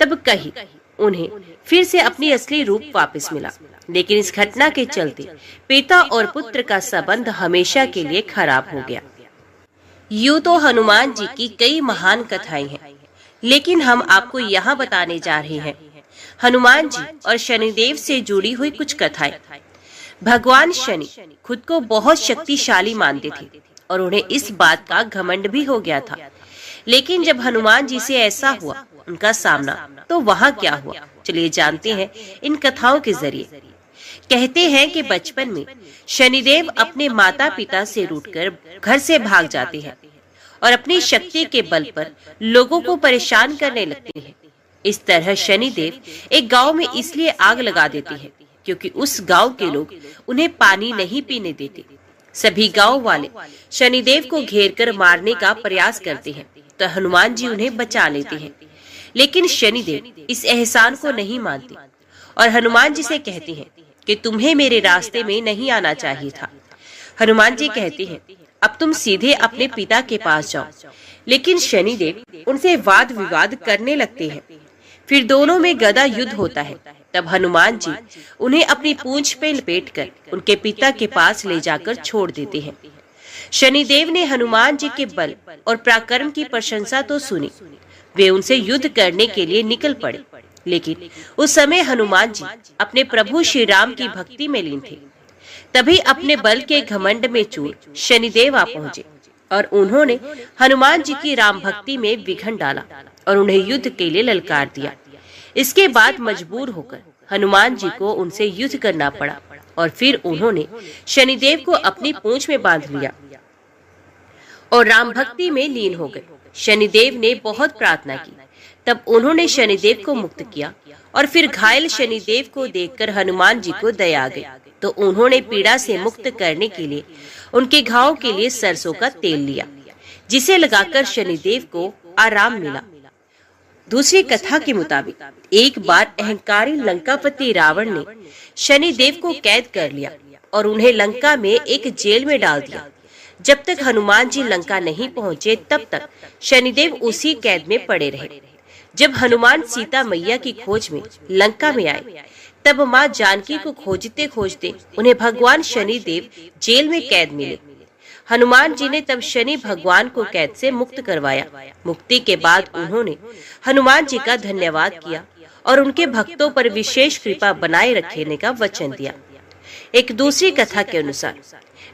तब कही उन्हें फिर से अपनी असली रूप वापस मिला। लेकिन इस घटना के चलते पिता और पुत्र का संबंध हमेशा के लिए खराब हो गया। यूं तो हनुमान जी की कई महान कथाएं हैं, लेकिन हम आपको यहाँ बताने जा रहे हैं हनुमान जी और शनिदेव से जुड़ी हुई कुछ कथाएं। भगवान शनि खुद को बहुत शक्तिशाली मानते थे और उन्हें इस बात का घमंड भी हो गया था। लेकिन जब हनुमान जी से ऐसा हुआ उनका सामना, तो वहाँ क्या हुआ, चलिए जानते हैं इन कथाओं के जरिए। कहते हैं कि बचपन में शनिदेव अपने माता पिता से रूठकर घर से भाग जाते हैं और अपनी शक्ति के बल पर लोगों को परेशान करने लगते हैं। इस तरह शनिदेव एक गांव में इसलिए आग लगा देते हैं क्योंकि उस गांव के लोग उन्हें पानी नहीं पीने देते। सभी गांव वाले शनिदेव को घेरकर मारने का प्रयास करते हैं तो हनुमान जी उन्हें बचा लेते हैं। लेकिन शनिदेव इस एहसान को नहीं मानते और हनुमान जी से कहते हैं कि तुम्हें मेरे रास्ते में नहीं आना चाहिए था। हनुमान जी कहते हैं अब तुम सीधे अपने पिता के पास जाओ। लेकिन शनिदेव उनसे वाद विवाद करने लगते हैं। फिर दोनों में गदा युद्ध होता है। तब हनुमान जी उन्हें अपनी पूंछ पे लपेटकर उनके पिता के पास ले जाकर छोड़ देते हैं। शनिदेव ने हनुमान जी के बल और पराक्रम की प्रशंसा तो सुनी। वे उनसे युद्ध करने के लिए निकल पड़े, लेकिन उस समय हनुमान जी अपने प्रभु श्री राम की भक्ति में लीन थे। तभी अपने बल के घमंड में चूर शनिदेव आ पहुंचे और उन्होंने हनुमान जी की राम भक्ति में विघन डाला और उन्हें युद्ध के लिए ललकार दिया। इसके बाद मजबूर होकर हनुमान जी को उनसे युद्ध करना पड़ा और फिर उन्होंने शनिदेव को अपनी पूंछ में बांध लिया और राम भक्ति में लीन हो गए। शनिदेव ने बहुत प्रार्थना की, तब उन्होंने शनिदेव को मुक्त किया और फिर घायल शनिदेव को देखकर हनुमान जी को दया आ गई तो उन्होंने पीड़ा से मुक्त करने के लिए उनके घाव के लिए सरसों का तेल लिया, जिसे लगाकर शनिदेव को आराम मिला। दूसरी कथा के मुताबिक एक बार अहंकारी लंकापति रावण ने शनिदेव को कैद कर लिया और उन्हें लंका में एक जेल में डाल दिया। जब तक हनुमान जी लंका नहीं पहुंचे तब तक शनिदेव उसी कैद में पड़े रहे। जब हनुमान सीता मैया की खोज में लंका में आए तब माँ जानकी को खोजते खोजते उन्हें भगवान शनिदेव जेल में कैद मिले। हनुमान जी ने तब शनि भगवान को कैद से मुक्त करवाया। मुक्ति के बाद उन्होंने हनुमान जी का धन्यवाद किया और उनके भक्तों पर विशेष कृपा बनाए रखने का वचन दिया। एक दूसरी कथा के अनुसार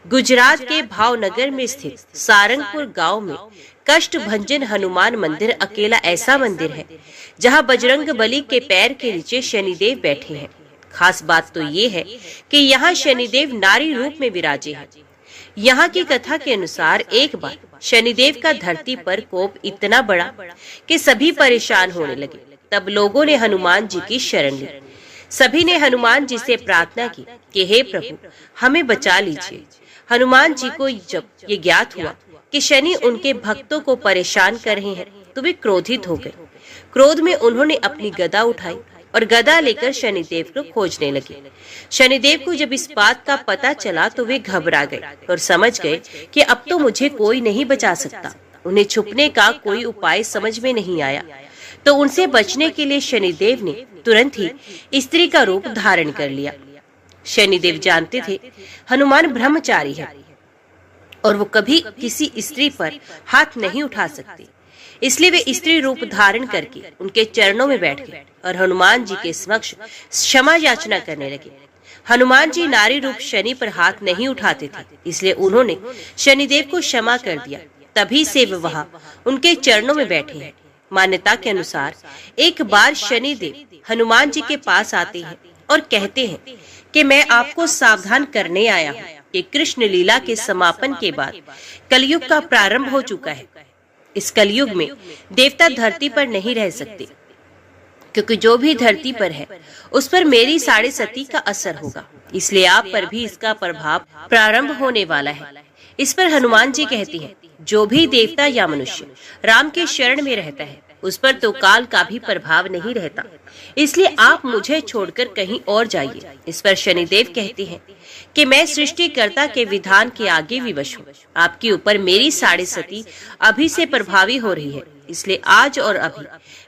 गुजरात के भावनगर में स्थित सारंगपुर गांव में कष्टभंजन हनुमान मंदिर अकेला ऐसा मंदिर है जहां बजरंग बली के पैर के नीचे शनिदेव बैठे हैं। खास बात तो ये है कि यहाँ शनिदेव नारी रूप में विराजे हैं। यहाँ की कथा के अनुसार एक बार शनिदेव का धरती पर कोप इतना बड़ा कि सभी परेशान होने लगे। तब लोगों ने हनुमान जी की शरण ली। सभी ने हनुमान जी से प्रार्थना की कि हे प्रभु, हमें बचा लीजिए। हनुमान जी को जब ये ज्ञात हुआ कि शनि उनके भक्तों को परेशान कर रहे हैं तो वे क्रोधित हो गए। क्रोध में उन्होंने अपनी गदा उठाई और गदा लेकर शनिदेव को खोजने लगे। शनिदेव को जब इस बात का पता चला तो वे घबरा गए और समझ गए कि अब तो मुझे कोई नहीं बचा सकता। उन्हें छुपने का कोई उपाय समझ में नहीं आया, तो उनसे बचने के लिए शनिदेव ने तुरंत ही स्त्री का रूप धारण कर लिया। शनिदेव जानते थे हनुमान ब्रह्मचारी है और वो कभी किसी स्त्री पर हाथ नहीं उठा सकते, इसलिए वे स्त्री रूप धारण करके उनके चरणों में बैठ गए और हनुमान जी के समक्ष क्षमा याचना करने लगे। हनुमान जी नारी रूप शनि पर हाथ नहीं उठाते थे, इसलिए उन्होंने शनिदेव को क्षमा कर दिया। तभी से वे वहां उनके चरणों में बैठे हैं। मान्यता के अनुसार एक बार शनिदेव हनुमान जी के पास आते हैं और कहते हैं कि मैं आपको सावधान करने आया हूँ कि कृष्ण लीला के समापन के बाद कलयुग का प्रारंभ हो चुका है। इस कलयुग में देवता धरती पर नहीं रह सकते, क्योंकि जो भी धरती पर है उस पर मेरी 7.5 सती का असर होगा, इसलिए आप पर भी इसका प्रभाव प्रारंभ होने वाला है। इस पर हनुमान जी कहती हैं, जो भी देवता या मनुष्य राम के शरण में रहता है उस पर तो काल का भी प्रभाव नहीं रहता, इसलिए आप मुझे छोड़कर कहीं और जाइए। इस पर शनिदेव कहते हैं कि मैं सृष्टिकर्ता के विधान के आगे विवश हूँ। आपके ऊपर मेरी 7.5 सती अभी से प्रभावी हो रही है, इसलिए आज और अभी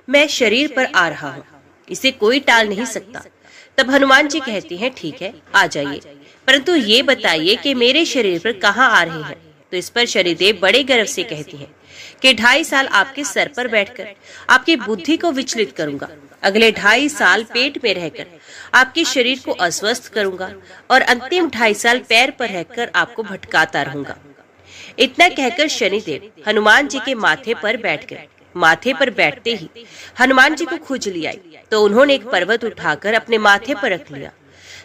मैं शरीर पर आ रहा हूँ, इसे कोई टाल नहीं सकता। तब हनुमान जी कहते हैं, ठीक है, आ जाइए, परंतु ये बताइए कि मेरे शरीर पर कहाँ आ रहे हैं। तो इस पर शनिदेव बड़े गर्व से कहते हैं कि 2.5 साल आपके सर पर बैठकर आपकी बुद्धि को विचलित करूंगा, अगले 2.5 साल पेट में रहकर आपके शरीर को अस्वस्थ करूंगा और अंतिम 2.5 साल पैर पर रहकर आपको भटकाता रहूंगा। इतना कहकर शनिदेव हनुमान जी के माथे पर बैठ गए। माथे पर बैठते ही हनुमान जी को खुजली आई, तो उन्होंने एक पर्वत उठाकर अपने माथे पर रख लिया।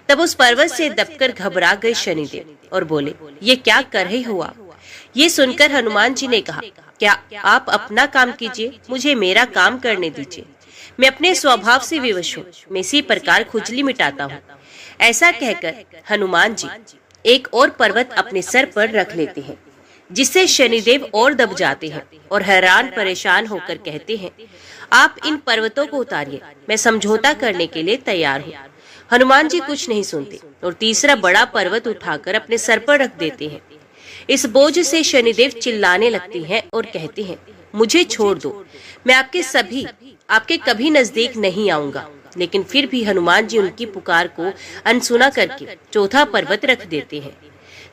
तब उस पर्वत से दबकर घबरा गए शनिदेव और बोले, ये क्या कर रहे हो आप? ये सुनकर हनुमान जी ने कहा, क्या आप अपना काम कीजिए, मुझे मेरा काम करने दीजिए। मैं अपने स्वभाव से विवश हूँ, मैं इसी प्रकार खुजली मिटाता हूँ। ऐसा कहकर हनुमान जी एक और पर्वत अपने सर पर रख लेते हैं, जिससे शनिदेव और दब जाते हैं और हैरान परेशान होकर कहते हैं, आप इन पर्वतों को उतारिए, मैं समझौता करने के लिए तैयार हूँ। हनुमान जी कुछ नहीं सुनते और तीसरा बड़ा पर्वत उठाकर अपने सर पर रख देते हैं। इस बोझ से शनिदेव चिल्लाने लगते हैं और कहते हैं, मुझे छोड़ दो, मैं आपके कभी नजदीक नहीं आऊंगा। लेकिन फिर भी हनुमान जी उनकी पुकार को अनसुना करके चौथा पर्वत रख देते हैं।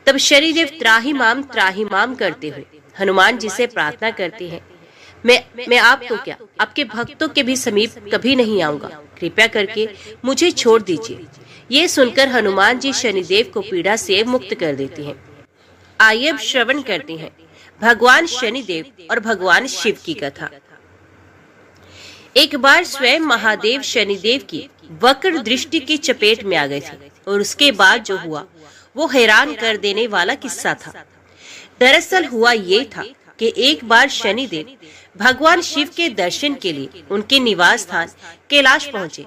तब शनिदेव त्राहिमाम करते हुए हनुमान जी से प्रार्थना करते हैं, मैं आप तो क्या, आपके भक्तों के भी समीप कभी नहीं आऊंगा, कृपया करके मुझे छोड़ दीजिए। ये सुनकर हनुमान जी शनिदेव को पीड़ा से मुक्त कर देते हैं। आइए अब श्रवण करते हैं भगवान शनिदेव और भगवान शिव की कथा। एक बार स्वयं महादेव शनिदेव की वक्र दृष्टि की चपेट में आ गए थे और उसके बाद जो हुआ वो हैरान कर देने वाला किस्सा था। दरअसल हुआ ये था कि एक बार शनिदेव भगवान शिव के दर्शन के लिए उनके निवास स्थान कैलाश पहुंचे।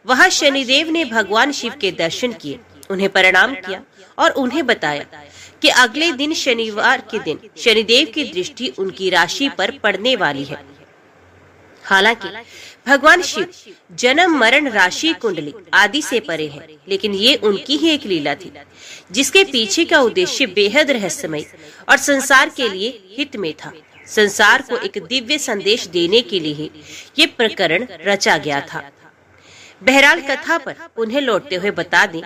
वहां शनिदेव ने भगवान शिव के दर्शन किए, उन्हें प्रणाम किया और उन्हें बताया कि अगले दिन शनिवार के दिन शनिदेव की दृष्टि उनकी राशि पर पड़ने वाली है। हालांकि भगवान शिव जन्म मरण राशि कुंडली आदि से परे हैं, लेकिन ये उनकी ही एक लीला थी जिसके पीछे का उद्देश्य बेहद रहस्यमय और संसार के लिए हित में था। संसार को एक दिव्य संदेश देने के लिए ये प्रकरण रचा गया था। बहरहाल कथा पर उन्हें लौटते हुए बता दें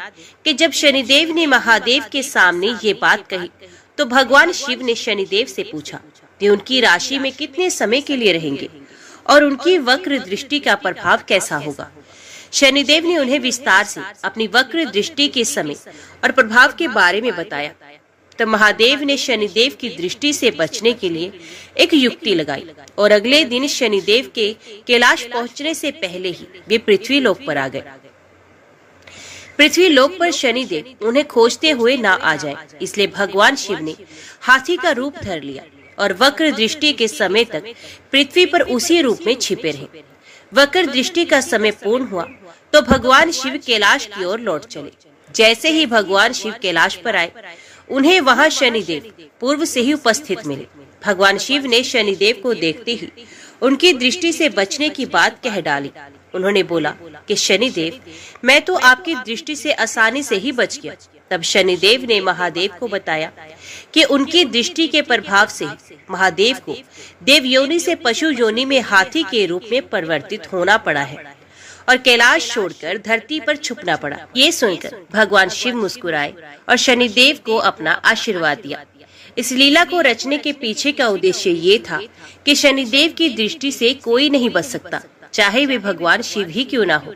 कि जब शनिदेव ने महादेव के सामने ये बात कही तो भगवान शिव ने शनिदेव से पूछा कि उनकी राशि में कितने समय के लिए रहेंगे और उनकी वक्र दृष्टि का प्रभाव कैसा होगा। शनिदेव ने उन्हें विस्तार से अपनी वक्र दृष्टि के समय और प्रभाव के बारे में बताया। तब महादेव ने शनिदेव की दृष्टि से बचने के लिए एक युक्ति लगाई और अगले दिन शनिदेव के कैलाश पहुंचने से पहले ही वे पृथ्वी लोक पर आ गए। पृथ्वी लोक पर शनिदेव उन्हें खोजते हुए ना आ जाए, इसलिए भगवान शिव ने हाथी का रूप धर लिया और वक्र दृष्टि के समय तक पृथ्वी पर उसी रूप में छिपे रहे। वक्र दृष्टि का समय पूर्ण हुआ तो भगवान शिव कैलाश की ओर लौट चले। जैसे ही भगवान शिव कैलाश पर आए, उन्हें वहां शनिदेव पूर्व से ही उपस्थित मिले। भगवान शिव ने शनिदेव को देखते ही उनकी दृष्टि से बचने की बात कह डाली। उन्होंने बोला कि शनिदेव, मैं तो आपकी दृष्टि से आसानी से ही बच गया। तब शनिदेव ने महादेव को बताया कि उनकी दृष्टि के प्रभाव से महादेव को देव योनि से पशु योनि में हाथी के रूप में परिवर्तित होना पड़ा है और कैलाश छोड़कर धरती पर छुपना पड़ा। ये सुनकर भगवान शिव मुस्कुराए और शनिदेव को अपना आशीर्वाद दिया। इस लीला को रचने के पीछे का उद्देश्य ये था कि शनिदेव की दृष्टि से कोई नहीं बच सकता, चाहे वे भगवान शिव ही क्यों ना हो।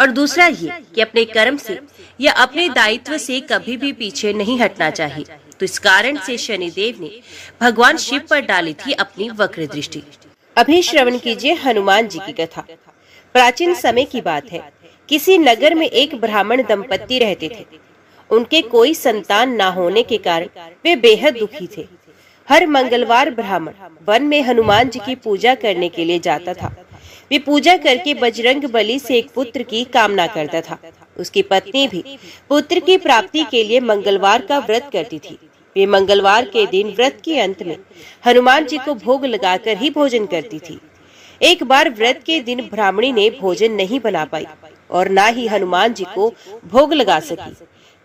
और दूसरा ये कि अपने कर्म से या अपने दायित्व से कभी भी पीछे नहीं हटना चाहिए। तो इस कारण से शनिदेव ने भगवान शिव पर डाली थी अपनी वक्र दृष्टि। अभी श्रवण कीजिए हनुमान जी की कथा। प्राचीन समय की बात है। किसी नगर में एक ब्राह्मण दंपत्ति रहते थे। उनके कोई संतान ना होने के कारण वे बेहद दुखी थे। हर मंगलवार ब्राह्मण वन में हनुमान जी की पूजा करने के लिए जाता था। वे पूजा करके बजरंग बली से एक पुत्र की कामना करता था। उसकी पत्नी भी पुत्र की प्राप्ति के लिए मंगलवार का व्रत करती थी। वे मंगलवार के दिन व्रत के अंत में हनुमान जी को भोग लगाकर ही भोजन करती थी। एक बार व्रत के दिन ब्राह्मणी ने भोजन नहीं बना पाई और ना ही हनुमान जी को भोग लगा सकी।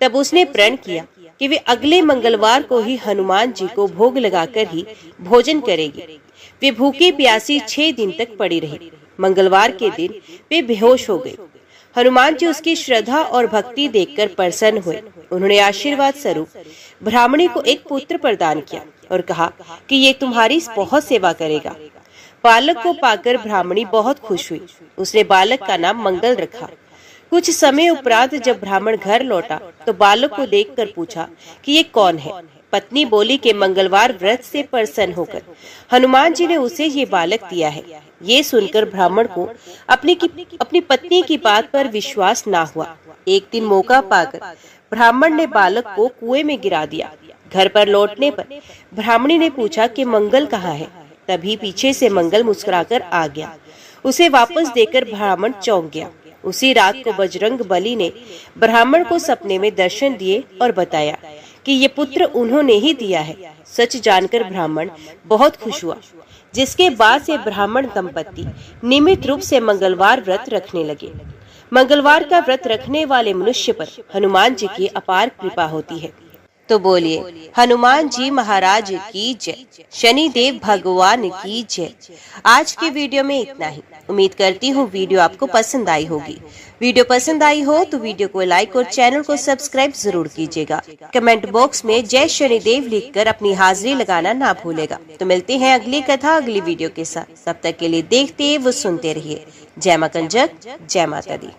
तब उसने प्रण किया कि वे अगले मंगलवार को ही हनुमान जी को भोग लगाकर ही भोजन करेगी। वे भूखी प्यासी 6 दिन तक पड़ी रही। मंगलवार के दिन वे बेहोश हो गई। हनुमान जी उसकी श्रद्धा और भक्ति देखकर प्रसन्न हुए। उन्होंने आशीर्वाद स्वरूप ब्राह्मणी को एक पुत्र प्रदान किया और कहा कि ये तुम्हारी बहुत सेवा करेगा। बालक को पाकर ब्राह्मणी बहुत खुश हुई। उसने बालक का नाम मंगल रखा। कुछ समय उपरांत जब ब्राह्मण घर लौटा तो बालक को देखकर पूछा कि ये कौन है। पत्नी बोली कि मंगलवार व्रत से प्रसन्न होकर हनुमान जी ने उसे ये बालक दिया है। ये सुनकर ब्राह्मण को अपनी पत्नी की बात पर विश्वास ना हुआ। एक दिन मौका पाकर ब्राह्मण ने बालक को कुएं में गिरा दिया। घर पर लौटने पर ब्राह्मणी ने पूछा कि मंगल कहाँ है। तभी पीछे से मंगल मुस्कुराकर आ गया। उसे वापस देकर ब्राह्मण चौंक गया। उसी रात को बजरंग बली ने ब्राह्मण को सपने में दर्शन दिए और बताया कि ये पुत्र उन्होंने ही दिया है। सच जानकर ब्राह्मण बहुत खुश हुआ, जिसके बाद से ब्राह्मण दंपत्ति नियमित रूप से मंगलवार व्रत रखने लगे। मंगलवार का व्रत रखने वाले मनुष्य पर हनुमान जी की अपार कृपा होती है। तो बोलिए हनुमान जी महाराज की जय, शनिदेव भगवान की जय। आज की वीडियो में इतना ही। उम्मीद करती हूँ वीडियो आपको पसंद आई होगी। वीडियो पसंद आई हो तो वीडियो को लाइक और चैनल को सब्सक्राइब जरूर कीजिएगा। कमेंट बॉक्स में जय शनिदेव लिखकर अपनी हाजिरी लगाना ना भूलेगा। तो मिलते हैं अगली कथा अगली वीडियो के साथ। तब तक के लिए देखते व सुनते रहिए। जय मां कंजक, जय माता दी।